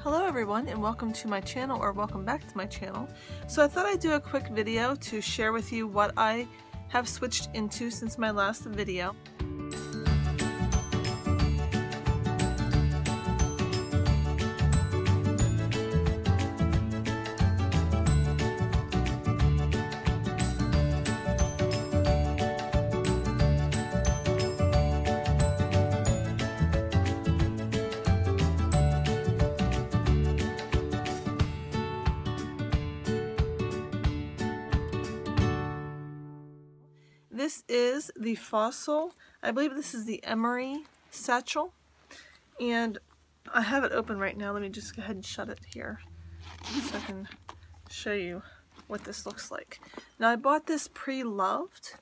Hello everyone and welcome to my channel, or welcome back to my channel. So I thought I'd do a quick video to share with you what I have switched into since my last video. This is the Fossil, I believe this is the Emery satchel, and I have it open right now. Let me just go ahead and shut it here so I can show you what this looks like. Now I bought this pre-loved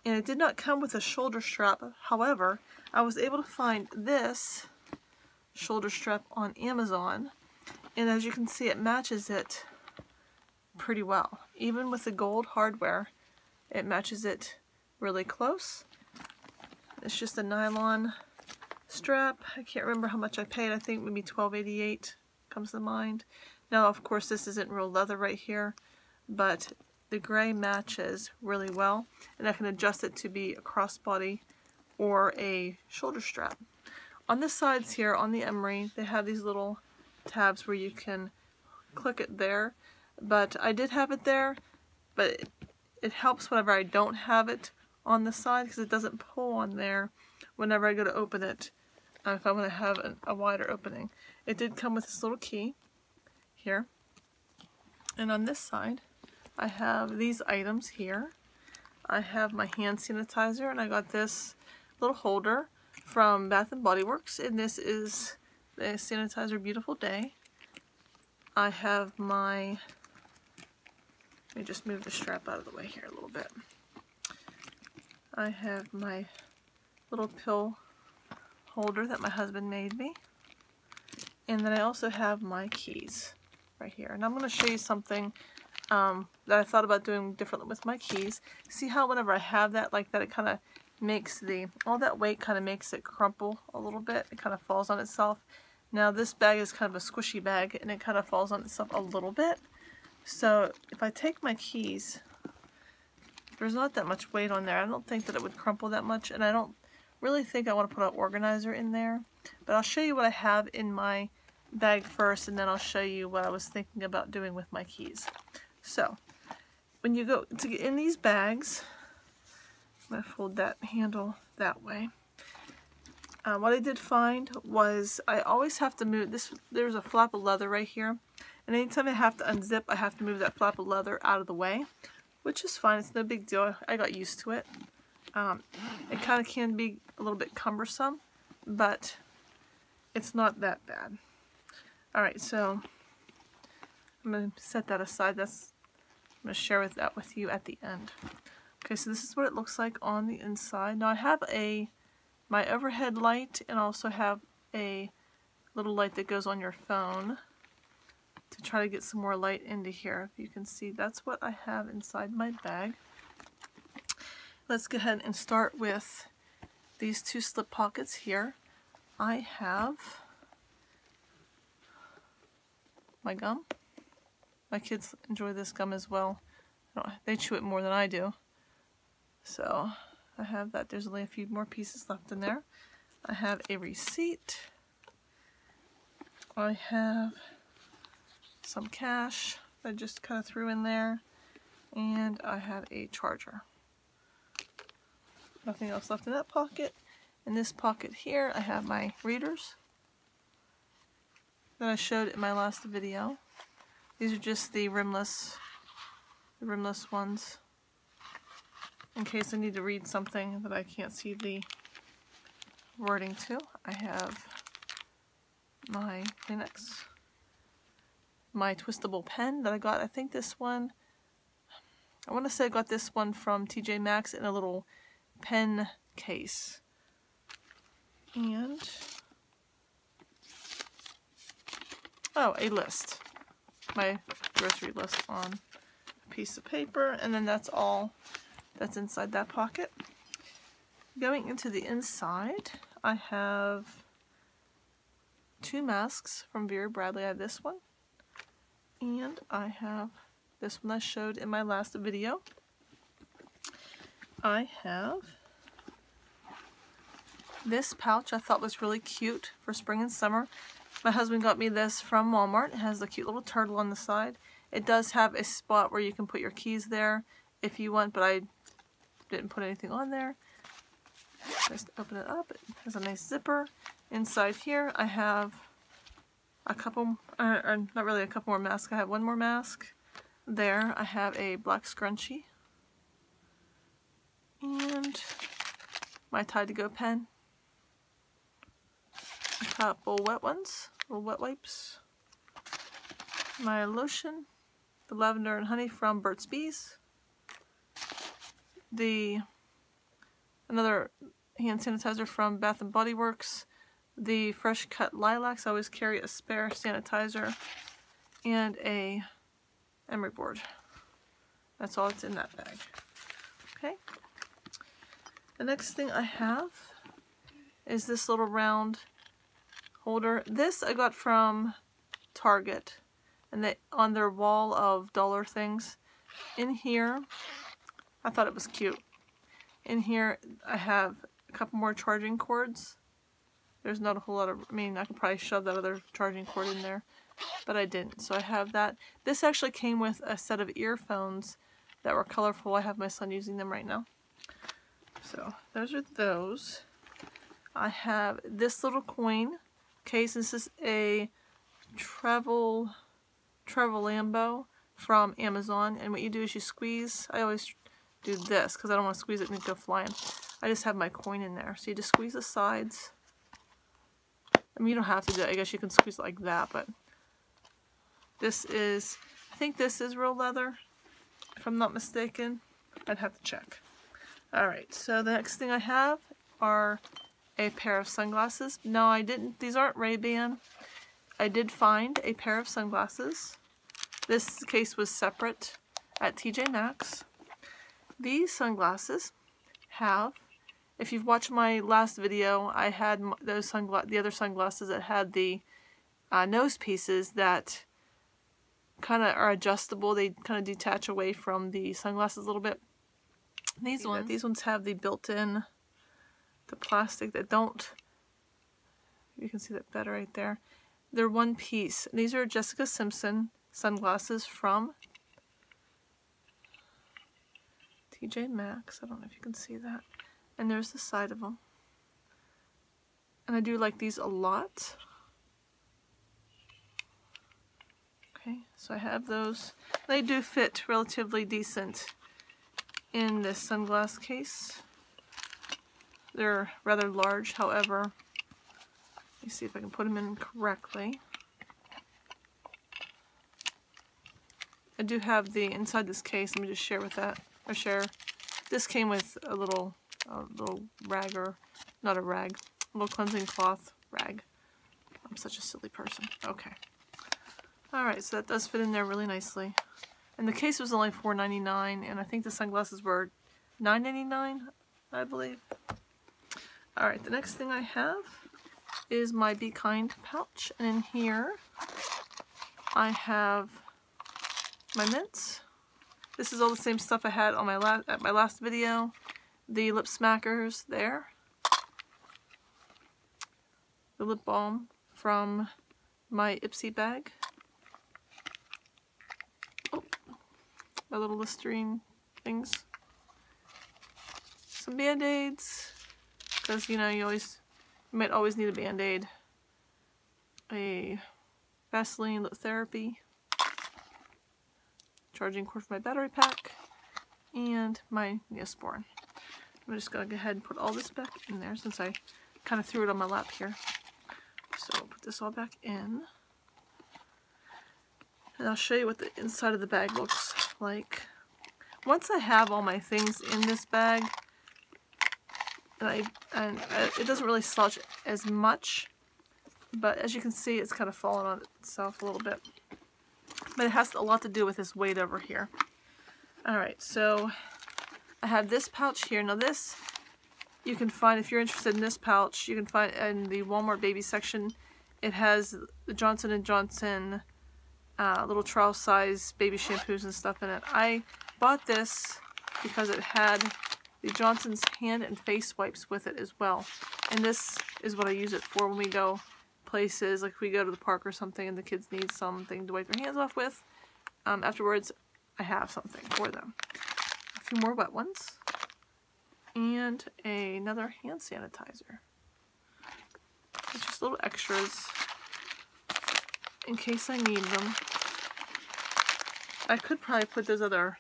and it did not come with a shoulder strap. However, I was able to find this shoulder strap on Amazon, and as you can see it matches it pretty well. Even with the gold hardware, it matches it really close. It's just a nylon strap. I can't remember how much I paid. I think maybe $12.88 comes to mind. Now of course this isn't real leather right here, but the gray matches really well, and I can adjust it to be a crossbody or a shoulder strap. On the sides here on the Emery, they have these little tabs where you can click it there, but I did have it there, but it helps whenever I don't have it on the side because it doesn't pull on there whenever I go to open it if I want to have a wider opening. It did come with this little key here, and on this side I have these items here. I have my hand sanitizer, and I got this little holder from Bath and Body Works, and this is the sanitizer Beautiful Day. I have my, let me just move the strap out of the way here a little bit. I have my little pill holder that my husband made me, and then I also have my keys right here. And I'm going to show you something that I thought about doing differently with my keys. See how whenever I have that like that, it kind of makes all that weight kind of makes it crumple a little bit. It kind of falls on itself. Now this bag is kind of a squishy bag, and it kind of falls on itself a little bit. So if I take my keys, there's not that much weight on there. I don't think that it would crumple that much, and I don't really think I want to put an organizer in there. But I'll show you what I have in my bag first, and then I'll show you what I was thinking about doing with my keys. So, when you go to get in these bags, I'm going to fold that handle that way. What I did find was I always have to move this. There's a flap of leather right here, and anytime I have to unzip, I have to move that flap of leather out of the way, which is fine. It's no big deal. I got used to it. It kind of can be a little bit cumbersome, but it's not that bad. Alright, so I'm going to set that aside. I'm going to share that with you at the end. Okay, so this is what it looks like on the inside. Now I have my overhead light, and also have a little light that goes on your phone to try to get some more light into here. If you can see, that's what I have inside my bag. Let's go ahead and start with these two slip pockets here. I have my gum. My kids enjoy this gum as well. They chew it more than I do. So I have that. There's only a few more pieces left in there. I have a receipt. I have some cash I just kind of threw in there, and I have a charger. Nothing else left in that pocket. In this pocket here I have my readers that I showed in my last video. These are just the rimless ones, in case I need to read something that I can't see the wording to. I have my Kleenex, my twistable pen that I got. I think this one, I want to say I got this one from TJ Maxx in a little pen case. And oh, a list, my grocery list on a piece of paper, and then that's all that's inside that pocket. Going into the inside, I have 2 masks from Vera Bradley. I have this one, and I have this one I showed in my last video. I have this pouch I thought was really cute for spring and summer. My husband got me this from Walmart. It has the cute little turtle on the side. It does have a spot where you can put your keys there if you want, but I didn't put anything on there. Just open it up. It has a nice zipper. Inside here I have a couple, not really a couple more masks. I have one more mask. There I have a black scrunchie and my Tide to Go pen. A couple wet ones, little wet wipes. My lotion, the lavender and honey from Burt's Bees. Another hand sanitizer from Bath and Body Works. The Fresh Cut Lilacs. I always carry a spare sanitizer and a emery board. That's all that's in that bag. Okay. The next thing I have is this little round holder. This I got from Target, and they on their wall of dollar things. In here, I thought it was cute. In here I have a couple more charging cords. There's not a whole lot of, I mean, I could probably shove that other charging cord in there, but I didn't. So I have that. This actually came with a set of earphones that were colorful. I have my son using them right now. So those are those. I have this little coin case. This is a travel Lambo from Amazon. And what you do is you squeeze. I always do this because I don't want to squeeze it and it go flying. I just have my coin in there. So you just squeeze the sides. I mean, you don't have to do it. I guess you can squeeze it like that, but this is, I think this is real leather, if I'm not mistaken. I'd have to check. Alright, so the next thing I have are a pair of sunglasses. No, I didn't, these aren't Ray-Ban. I did find a pair of sunglasses. This case was separate at TJ Maxx. These sunglasses have, if you've watched my last video, I had those the other sunglasses that had the nose pieces that kind of are adjustable. They kind of detach away from the sunglasses a little bit. These ones have the built-in, the plastic that don't, you can see that better right there. They're one piece. These are Jessica Simpson sunglasses from TJ Maxx. I don't know if you can see that. And there's the side of them. And I do like these a lot. Okay, so I have those. They do fit relatively decent in this sunglass case. They're rather large, however. Let me see if I can put them in correctly. I do have the inside this case. Let me just share with that, or share. This came with a little rag, or not a rag, a little cleansing cloth rag. I'm such a silly person. Okay. Alright, so that does fit in there really nicely. And the case was only $4.99, and I think the sunglasses were $9.99, I believe. Alright, the next thing I have is my Be Kind pouch, and in here I have my mints. This is all the same stuff I had on my last video. The lip smackers there. The lip balm from my Ipsy bag. Oh, my little Listerine things. Some Band-Aids, because you know you might always need a Band-Aid. A Vaseline lip therapy. Charging cord for my battery pack, and my Neosporin. I'm just going to go ahead and put all this back in there since I kind of threw it on my lap here. So I'll put this all back in. And I'll show you what the inside of the bag looks like. Once I have all my things in this bag, and it doesn't really slouch as much, but as you can see, it's kind of fallen on itself a little bit. But it has a lot to do with this weight over here. Alright, so I have this pouch here. Now this, you can find, if you're interested in this pouch, you can find in the Walmart baby section. It has the Johnson & Johnson little trial size baby shampoos and stuff in it. I bought this because it had the Johnson's hand and face wipes with it as well. And this is what I use it for when we go places, like if we go to the park or something and the kids need something to wipe their hands off with. Afterwards, I have something for them. A few more wet ones. And another hand sanitizer. It's just little extras in case I need them. I could probably put those other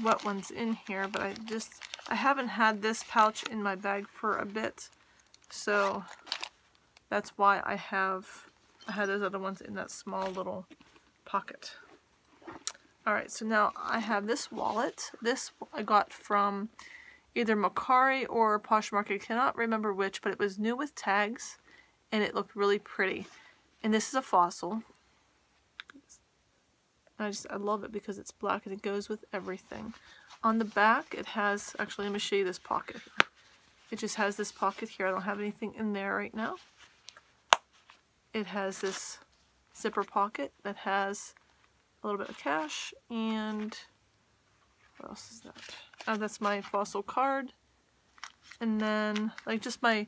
wet ones in here, but I haven't had this pouch in my bag for a bit, so that's why I had those other ones in that small little pocket. Alright, so now I have this wallet. This I got from either Macari or Poshmark. I cannot remember which, but it was new with tags and it looked really pretty. And this is a Fossil. I love it because it's black and it goes with everything. On the back it has, actually let me show you this pocket here. It just has this pocket here. I don't have anything in there right now. It has this zipper pocket that has a little bit of cash, and what else is that? Oh, that's my Fossil card. And then like just my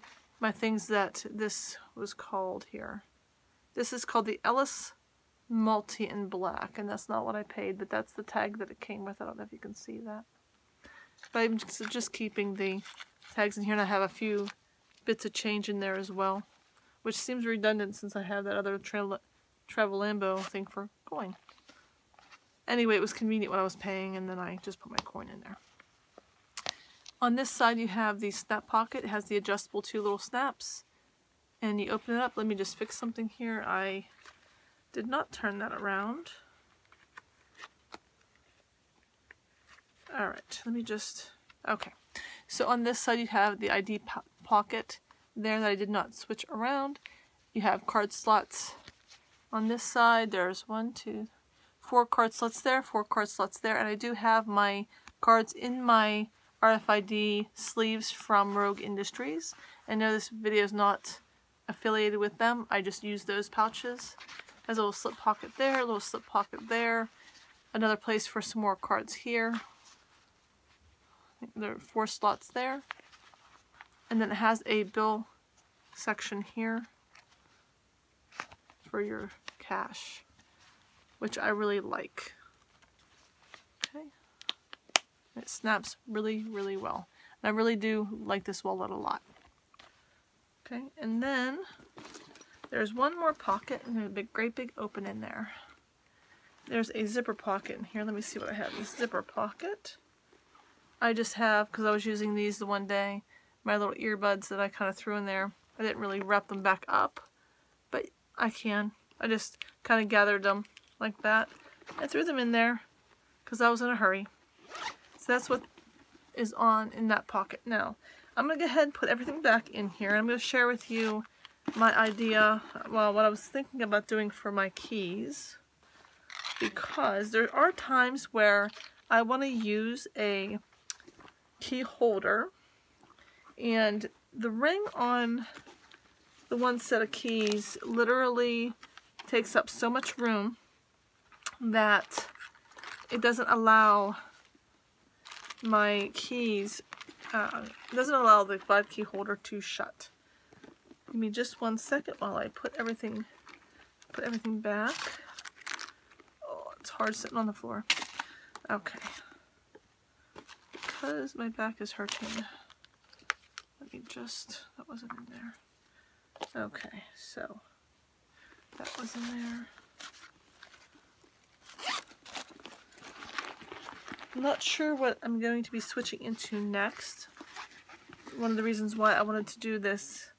things that this was called here. This is called the Ellis Multi in black, and that's not what I paid, but that's the tag that it came with. I don't know if you can see that. But I'm just keeping the tags in here, and I have a few bits of change in there as well, which seems redundant since I have that other Travelambo thing for coin. Anyway, it was convenient when I was paying, and then I just put my coin in there. On this side you have the snap pocket. It has the adjustable 2 little snaps, and you open it up. Let me just fix something here. I did not turn that around. Alright, let me just... Okay, so on this side you have the ID pocket there that I did not switch around. You have card slots on this side. There's 4 card slots there, 4 card slots there, and I do have my cards in my RFID sleeves from Rogue Industries. I know this video is not affiliated with them. I just use those pouches. There's a little slip pocket there, a little slip pocket there, another place for some more cards here. There are 4 slots there. And then it has a bill section here for your cash, which I really like. Okay. It snaps really, really well. And I really do like this wallet a lot. Okay, and then there's one more pocket and a great big open in there. There's a zipper pocket in here. Let me see what I have. This zipper pocket. I just have, because I was using these the one day, my little earbuds that I kind of threw in there. I didn't really wrap them back up, but I can. I just kind of gathered them like that. I threw them in there because I was in a hurry. So that's what is in that pocket. Now, I'm going to go ahead and put everything back in here. I'm going to share with you my idea, well, what I was thinking about doing for my keys, because there are times where I want to use a key holder, and the ring on the one set of keys literally takes up so much room that it doesn't allow my keys, doesn't allow the 5 key holder to shut. Give me just 1 second while I put everything back. Oh, it's hard sitting on the floor. Okay. Because my back is hurting. Let me just, that wasn't in there. Okay, so that was in there. I'm not sure what I'm going to be switching into next. One of the reasons why I wanted to do this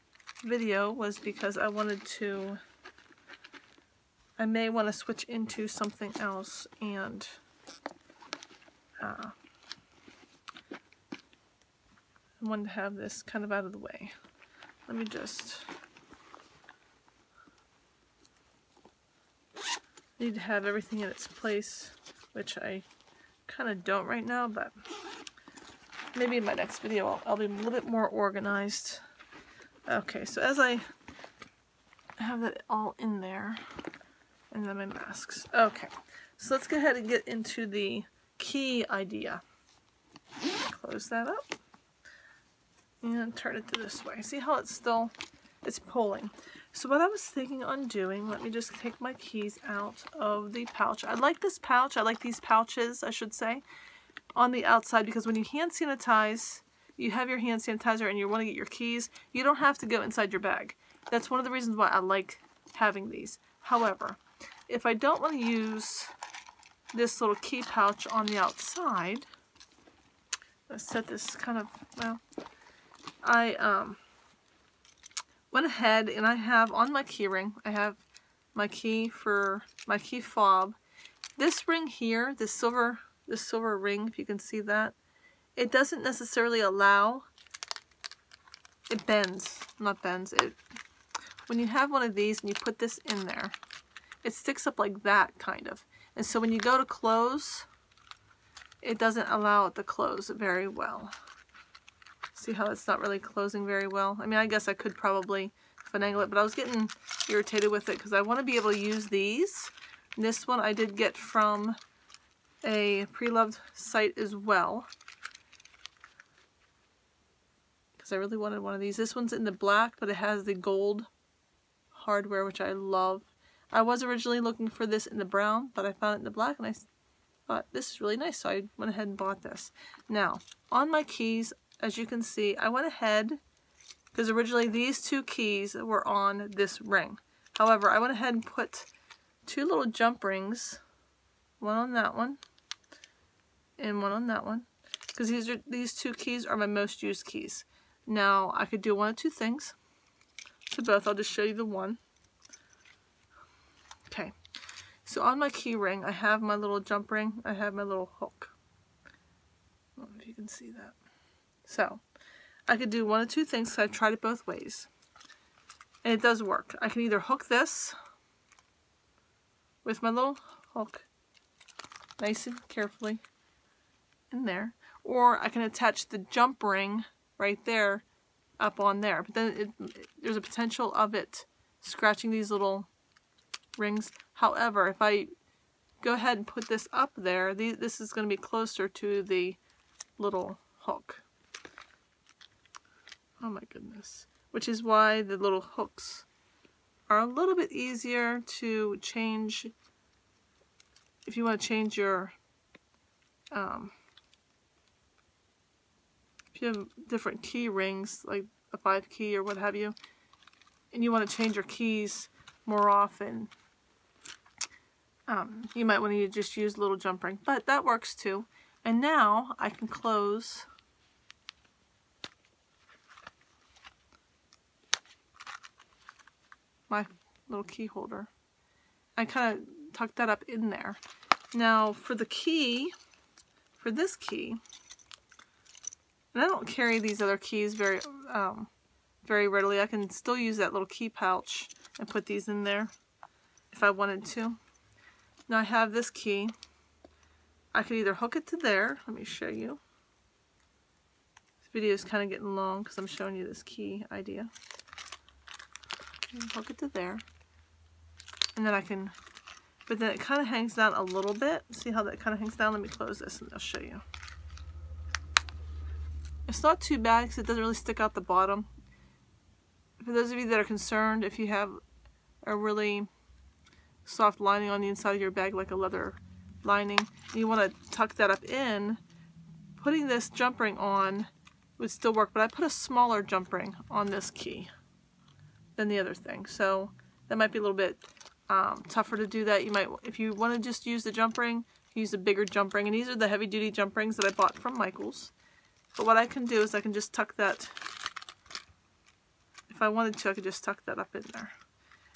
video was because I may want to switch into something else, and I wanted to have this kind of out of the way. Let me just, need to have everything in its place, which I kind of don't right now, but maybe in my next video I'll be a little bit more organized. Okay, so as I I have that all in there. And then my masks. Okay, so let's go ahead and get into the key idea. Close that up. And turn it to this way. See how it's pulling. So what I was thinking on doing, let me just take my keys out of the pouch. I like this pouch, I like these pouches, I should say, on the outside, because when you hand sanitize, you have your hand sanitizer and you want to get your keys, you don't have to go inside your bag. That's one of the reasons why I like having these. However, if I don't want to use this little key pouch on the outside, let's set this kind of, well, I went ahead and I have on my key ring, I have my key for my key fob. This ring here, this silver ring, if you can see that, it doesn't necessarily allow, it bends, not bends, when you have one of these and you put this in there, it sticks up like that kind of. And so when you go to close, it doesn't allow it to close very well. See how it's not really closing very well? I mean, I guess I could probably finagle it, but I was getting irritated with it because I want to be able to use these. And this one I did get from a pre-loved site as well, because I really wanted one of these. This one's in the black, but it has the gold hardware, which I love. I was originally looking for this in the brown, but I found it in the black, and I thought this is really nice, so I went ahead and bought this. Now, on my keys, as you can see, I went ahead, because originally these two keys were on this ring. However, I went ahead and put two little jump rings, one on that one, and one on that one, because these two keys are my most used keys. Now, I could do one of two things to both. I'll just show you the one. Okay, so on my key ring, I have my little jump ring, I have my little hook. I don't know if you can see that. So, I could do one of two things, so I've tried it both ways. And it does work. I can either hook this with my little hook, nice and carefully, in there, or I can attach the jump ring right there, up on there. But then there's a potential of it scratching these little rings. However, if I go ahead and put this up there, this is going to be closer to the little hook. Oh my goodness. Which is why the little hooks are a little bit easier to change if you want to change your, if you have different key rings, like a 5 key or what have you, and you want to change your keys more often, you might want to just use a little jump ring, but that works too. And now I can close my little key holder. I kind of tuck that up in there. Now for the key, for this key, and I don't carry these other keys very readily. I can still use that little key pouch and put these in there if I wanted to. Now I have this key. I could either hook it to there. Let me show you. This video is kind of getting long because I'm showing you this key idea. Hook it to there, and then I can, but then it kind of hangs down a little bit. See how that kind of hangs down? Let me close this and I'll show you. It's not too bad because it doesn't really stick out the bottom. For those of you that are concerned, if you have a really soft lining on the inside of your bag, like a leather lining, and you want to tuck that up in, putting this jump ring on would still work, but I put a smaller jump ring on this key than the other thing, so that might be a little bit tougher to do that. You might, if you want to just use the jump ring, use a bigger jump ring, and these are the heavy duty jump rings that I bought from Michael's. But what I can do is I can just tuck that, if I wanted to, I could just tuck that up in there,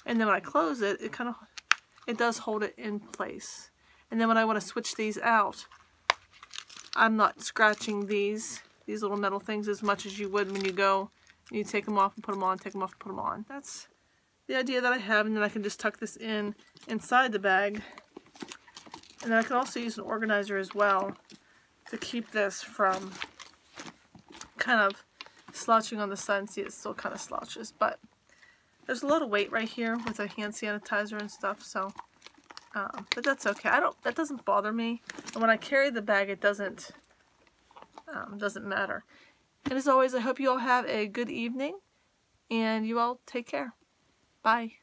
and then when I close it, it does hold it in place. And then when I want to switch these out, I'm not scratching these little metal things as much as you would when you go and you take them off and put them on, take them off and put them on. That's the idea that I have, and then I can just tuck this in inside the bag. And then I can also use an organizer as well to keep this from kind of slouching on the side. See, it still kind of slouches, but There's a lot of weight right here with a hand sanitizer and stuff, so but that's okay. That doesn't bother me. And when I carry the bag, it doesn't matter. And as always, I hope you all have a good evening, and you all take care. Bye.